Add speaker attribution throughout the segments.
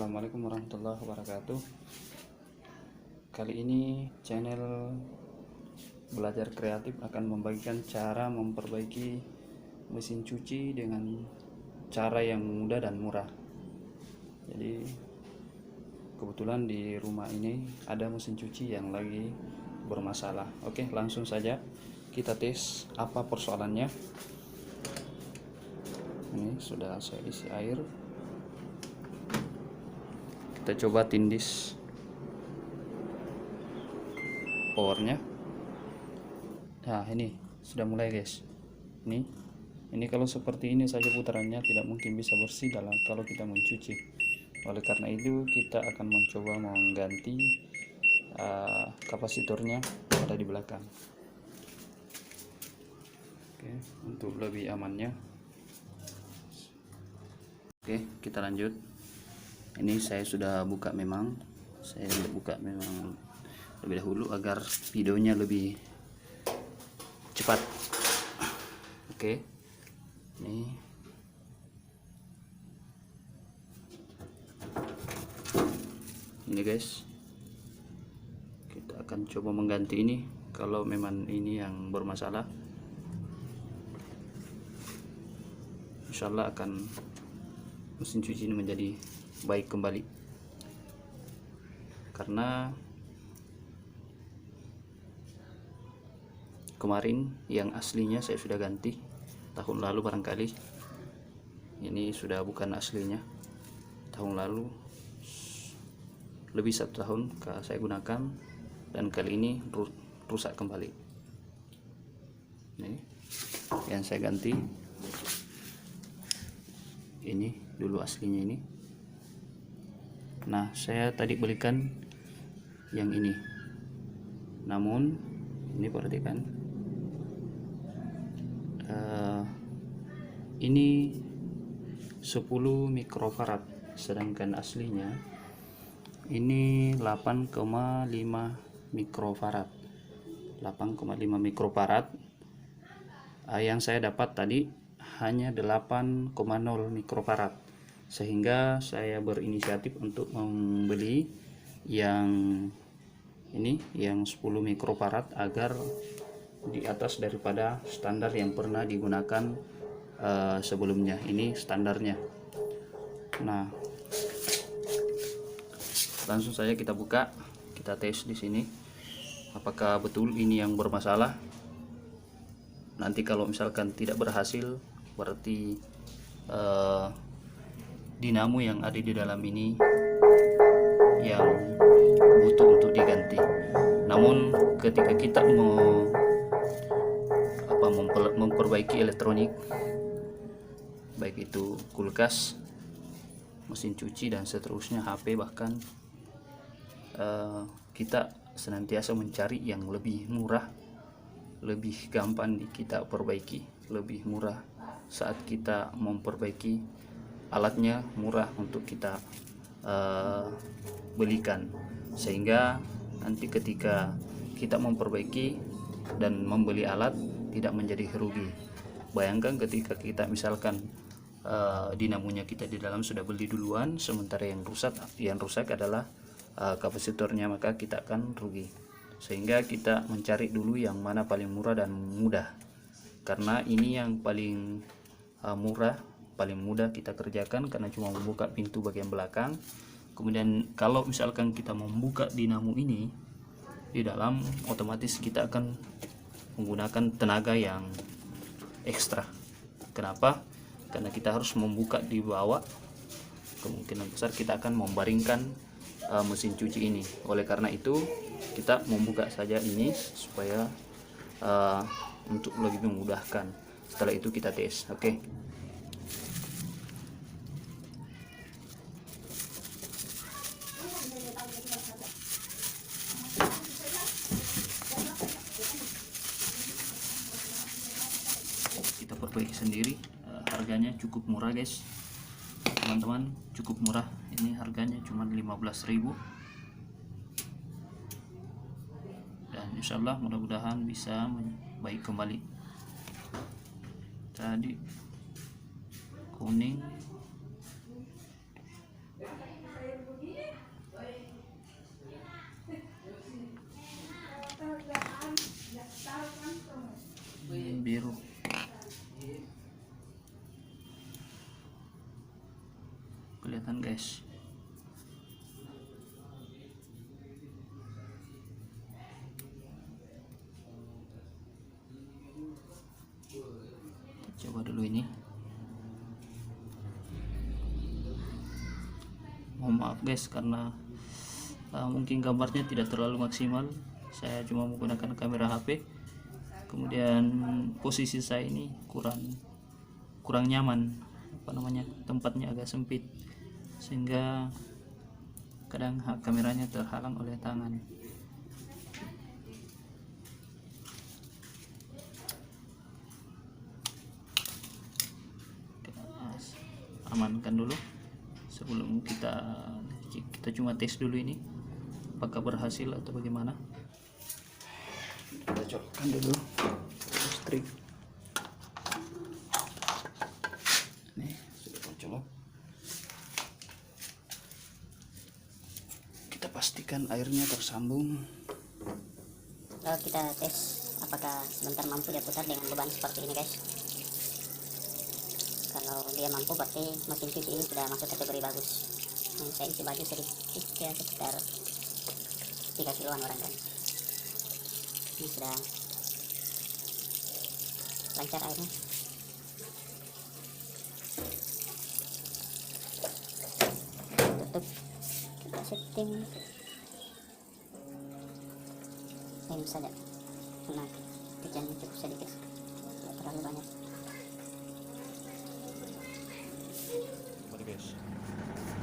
Speaker 1: Assalamualaikum warahmatullahi wabarakatuh. Kali ini channel Belajar Kreatif akan membagikan cara memperbaiki mesin cuci dengan cara yang mudah dan murah. Jadi kebetulan di rumah ini ada mesin cuci yang lagi bermasalah. Oke, langsung saja kita tes apa persoalannya. Ini sudah saya isi air. Kita coba tindis powernya. Nah, ini sudah mulai, guys. Ini kalau seperti ini saja putarannya tidak mungkin bisa bersih kalau kita mencuci. Oleh karena itu kita akan mencoba mengganti kapasitornya ada di belakang. Oke, untuk lebih amannya. Oke, kita lanjut. Ini saya sudah buka memang lebih dahulu agar videonya lebih cepat. Oke, ini guys, kita akan coba mengganti ini kalau memang ini yang bermasalah. Insyaallah akan mesin cuci ini menjadi baik kembali, karena kemarin yang aslinya saya sudah ganti tahun lalu barangkali. Ini sudah bukan aslinya tahun lalu, lebih 1 tahun saya gunakan, dan kali ini rusak kembali. Ini yang saya ganti, ini dulu aslinya ini. Nah, saya tadi belikan yang ini, namun ini perhatikan, ini 10 mikrofarad, sedangkan aslinya ini 8,5 mikrofarad. 8,5 mikrofarad. Yang saya dapat tadi hanya 8,0 mikrofarad, sehingga saya berinisiatif untuk membeli yang ini, yang 10 mikrofarad, agar di atas daripada standar yang pernah digunakan sebelumnya. Ini standarnya. Nah, langsung saja kita buka, kita tes di sini apakah betul ini yang bermasalah. Nanti kalau misalkan tidak berhasil, berarti dinamo yang ada di dalam ini yang butuh untuk diganti. Namun ketika kita mau memperbaiki elektronik, baik itu kulkas, mesin cuci, dan seterusnya, HP bahkan, kita senantiasa mencari yang lebih murah, lebih gampang kita perbaiki, lebih murah saat kita memperbaiki, alatnya murah untuk kita belikan, sehingga nanti ketika kita memperbaiki dan membeli alat tidak menjadi rugi. Bayangkan ketika kita misalkan dinamonya kita di dalam sudah beli duluan, sementara yang rusak adalah kapasitornya, maka kita akan rugi. Sehingga kita mencari dulu yang mana paling murah dan mudah, karena ini yang paling murah, paling mudah kita kerjakan, karena cuma membuka pintu bagian belakang. Kemudian kalau misalkan kita membuka dinamo ini di dalam, otomatis kita akan menggunakan tenaga yang ekstra. Kenapa? Karena kita harus membuka di bawah, kemungkinan besar kita akan membaringkan mesin cuci ini. Oleh karena itu kita membuka saja ini supaya untuk lebih memudahkan. Setelah itu kita tes. Oke. Kita perbaiki sendiri. Harganya cukup murah, guys, teman-teman, cukup murah. Ini harganya cuma 15.000, dan insyaallah mudah-mudahan bisa baik kembali. Tadi kuning, biru. Kelihatan guys. Coba dulu ini. Mohon maaf guys karena mungkin gambarnya tidak terlalu maksimal. Saya cuma menggunakan kamera HP. Kemudian posisi saya ini kurang nyaman, tempatnya agak sempit, sehingga kadang kameranya terhalang oleh tangan. Amankan dulu sebelum kita cuma tes dulu ini apakah berhasil atau bagaimana. Kita colokkan dulu listrik. Nih sudah tercolok. Kita pastikan airnya tersambung.
Speaker 2: Lalu kita tes apakah sebentar mampu dia putar dengan beban seperti ini guys. Kalau dia mampu berarti mesin cuci ini sudah masuk kategori bagus. Saya isi baju sedikit ya, sekitar 3 kiloan orang kan. Ini sudah lancar airnya. Tutup, kita setting rem saja karena hujannya cukup sedikit, tidak terlalu banyak.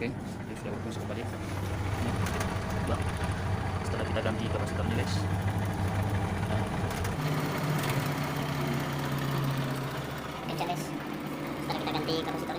Speaker 1: Oke, ini sudah berfungsi kembali. Nah, setelah kita ganti kapasitornya guys.
Speaker 2: Setelah kita ganti kapasitor